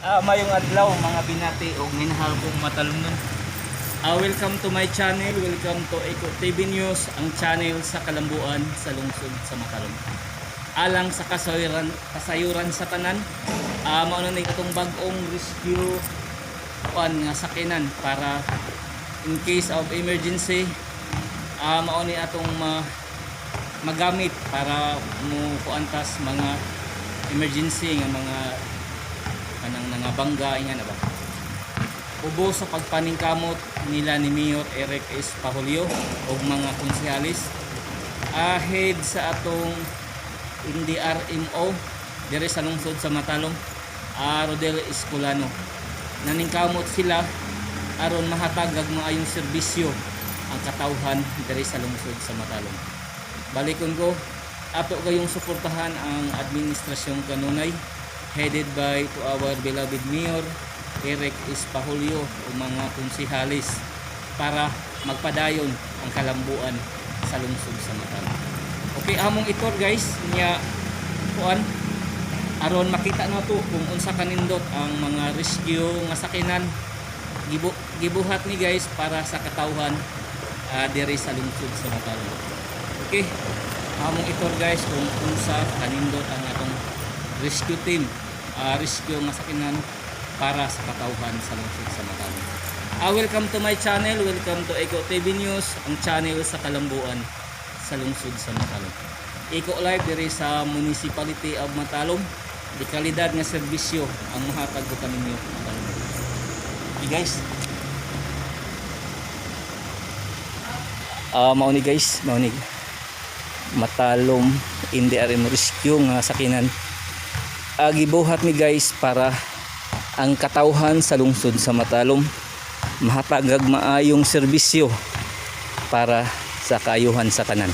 Mayong adlaw mga binati o minahal kong matalumnon. Welcome to my channel, welcome to Eco TV News, ang channel sa kalambuan sa lungsod sa Matalom. Alang sa kasayuran sa tanan, mauna na itong bagong rescue nga sakinan para in case of emergency, mauna atong magamit para mo kuantas mga emergency nga mga kanang nangabangga nga na ba. Ubo sa pagpaningkamot nila ni Mayor Eric S. Pahulio o mga konsehalis ahead sa atong NDRMO dire sa lungsod sa Matalom, Rodel Escolano. Naningkamot sila aron mahatag og maayong serbisyo ang katawhan dire sa lungsod sa Matalom. Balikon ko, ato kayong suportahan ang administrasyong kanunay headed by to our beloved Mayor Eric S. Pahulio o mga konsehalis para magpadayon ang kalambuan sa lungsod sa Matalom. Okay, among itor guys nya kuan aron makita nato kung unsa kanindot ang mga rescue nga sakinan gibuhat ni guys para sa katawhan diri sa lungsod sa Matalom. Okay, among itor guys kung unsa kanindot ang atong rescue team, rescue nga sakinan para sa katawhan sa lungsod sa Matalom. Welcome to my channel, welcome to Eco TV News, ang channel sa kalambuan sa lungsod sa Matalom. Eco Live diri sa Municipality of Matalom, di kalidad nga serbisyo ang mahatag ko kaninyo Matalom. Okay guys, mauni guys, mauni Matalom NDRMO rescue nga sakinan gibuhat mi guys para ang katawhan sa lungsod sa Matalom mahatag og maayong serbisyo para sa kaayuhan sa tanan.